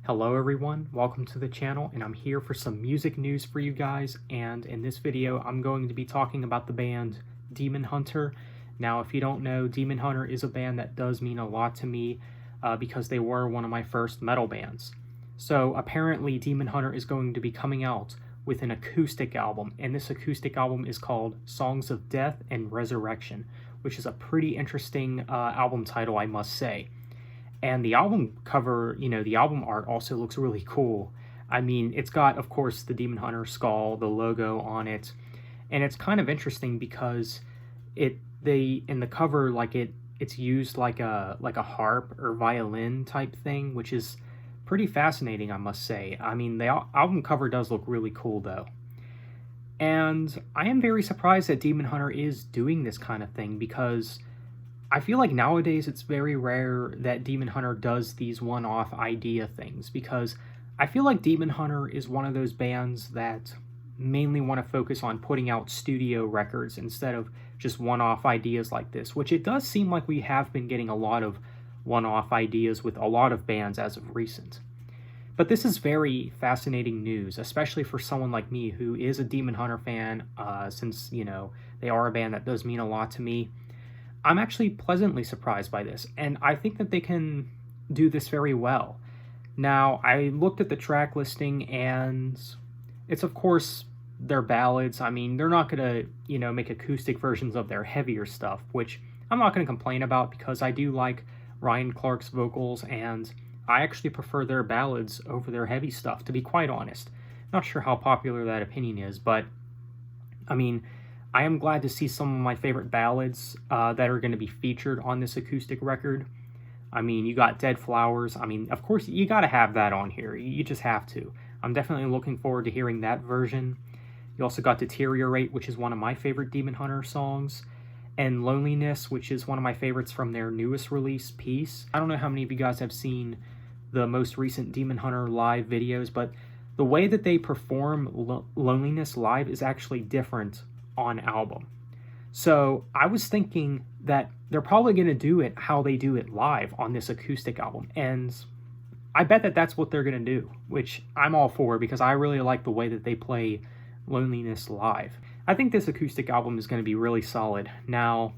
Hello everyone, welcome to the channel, and I'm here for some music news for you guys. And in this video I'm going to be talking about the band Demon Hunter. Now if you don't know, Demon Hunter is a band that does mean a lot to me because they were one of my first metal bands. So apparently Demon Hunter is going to be coming out with an acoustic album, and this acoustic album is called Songs of Death and Resurrection, which is a pretty interesting album title, I must say. And the album cover, the album art also looks really cool. I mean, it's got, of course, the Demon Hunter skull, the logo on it, and it's kind of interesting because in the cover, it's used like a harp or violin type thing, which is pretty fascinating, I must say. I mean, the album cover does look really cool though. And I am very surprised that Demon Hunter is doing this kind of thing, because I feel like nowadays it's very rare that Demon Hunter does these one-off idea things, because I feel like Demon Hunter is one of those bands that mainly want to focus on putting out studio records instead of just one-off ideas like this, which it does seem like we have been getting a lot of one-off ideas with a lot of bands as of recent. But this is very fascinating news, especially for someone like me who is a Demon Hunter fan, since, they are a band that does mean a lot to me. I'm actually pleasantly surprised by this, and I think that they can do this very well. Now, I looked at the track listing, and it's, of course, their ballads. I mean, they're not going to, make acoustic versions of their heavier stuff, which I'm not going to complain about, because I do like Ryan Clark's vocals, and I actually prefer their ballads over their heavy stuff, to be quite honest. Not sure how popular that opinion is, but, I mean, I am glad to see some of my favorite ballads that are going to be featured on this acoustic record. I mean, you got Dead Flowers. I mean, of course, you got to have that on here. You just have to. I'm definitely looking forward to hearing that version. You also got Deteriorate, which is one of my favorite Demon Hunter songs, and Loneliness, which is one of my favorites from their newest release, Peace. I don't know how many of you guys have seen the most recent Demon Hunter live videos, but the way that they perform Loneliness live is actually different on album. So I was thinking that they're probably going to do it how they do it live on this acoustic album, and I bet that that's what they're going to do, which I'm all for, because I really like the way that they play Loneliness live. I think this acoustic album is going to be really solid. Now,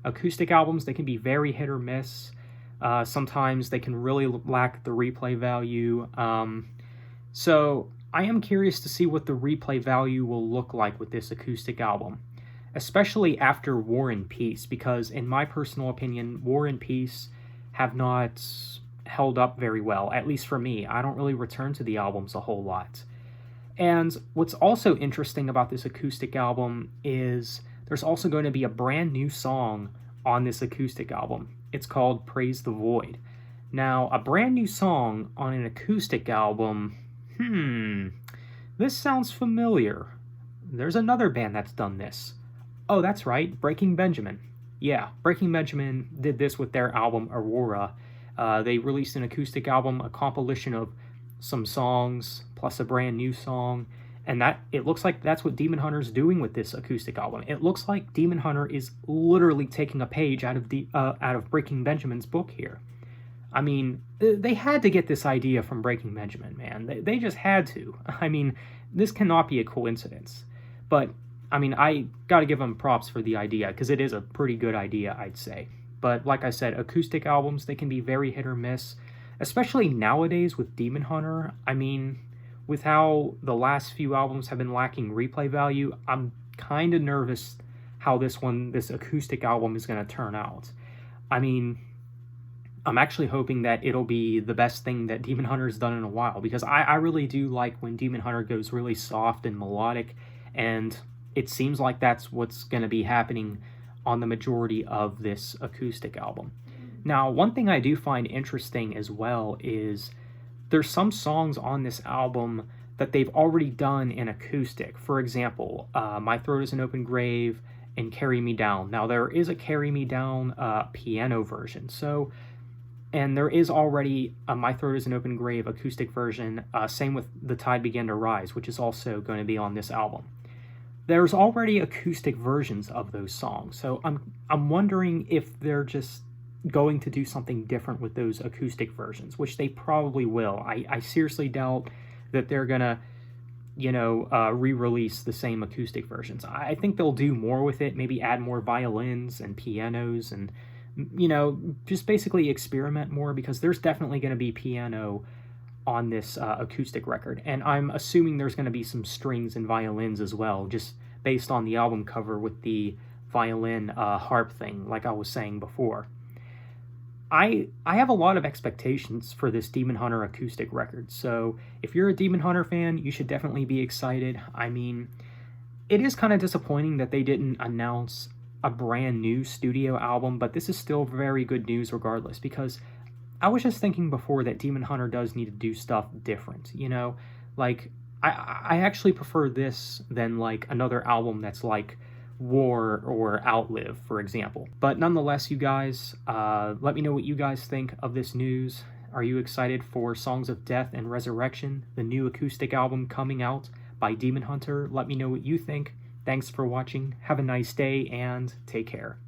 acoustic albums, they can be very hit or miss. Sometimes they can really lack the replay value. So I am curious to see what the replay value will look like with this acoustic album, especially after War and Peace, because in my personal opinion, War and Peace have not held up very well, at least for me. I don't really return to the albums a whole lot. And what's also interesting about this acoustic album is there's also going to be a brand new song on this acoustic album. It's called Praise the Void. Now, a brand new song on an acoustic album, this sounds familiar. There's another band that's done this. Oh, that's right, Breaking Benjamin. Yeah, Breaking Benjamin did this with their album Aurora. They released an acoustic album, a compilation of some songs plus a brand new song, and it looks like that's what Demon Hunter's doing with this acoustic album. It looks like Demon Hunter is literally taking a page out of Breaking Benjamin's book here. I mean, they had to get this idea from Breaking Benjamin, man. They just had to. I mean, this cannot be a coincidence. But, I mean, I gotta give them props for the idea, because it is a pretty good idea, I'd say. But, like I said, acoustic albums, they can be very hit or miss, especially nowadays with Demon Hunter. I mean, with how the last few albums have been lacking replay value, I'm kind of nervous how this acoustic album is going to turn out. I mean, I'm actually hoping that it'll be the best thing that Demon Hunter's done in a while, because I really do like when Demon Hunter goes really soft and melodic, and it seems like that's what's going to be happening on the majority of this acoustic album. Now, one thing I do find interesting as well is there's some songs on this album that they've already done in acoustic. For example, My Throat is an Open Grave and Carry Me Down. Now, there is a Carry Me Down piano version. And there is already a My Throat is an Open Grave acoustic version, same with The Tide Began to Rise, which is also going to be on this album. There's already acoustic versions of those songs, so I'm wondering if they're just going to do something different with those acoustic versions, which they probably will. I seriously doubt that they're gonna, re-release the same acoustic versions. I think they'll do more with it, maybe add more violins and pianos and, just basically experiment more, because there's definitely going to be piano on this acoustic record. And I'm assuming there's going to be some strings and violins as well, just based on the album cover with the violin harp thing, like I was saying before. I have a lot of expectations for this Demon Hunter acoustic record, so if you're a Demon Hunter fan, you should definitely be excited. I mean, it is kind of disappointing that they didn't announce a brand new studio album, but this is still very good news regardless, because I was just thinking before that Demon Hunter does need to do stuff different, Like, I actually prefer this than, like, another album that's like War or Outlive, for example. But nonetheless, you guys, let me know what you guys think of this news. Are you excited for Songs of Death and Resurrection, the new acoustic album coming out by Demon Hunter? Let me know what you think. Thanks for watching. Have a nice day and take care.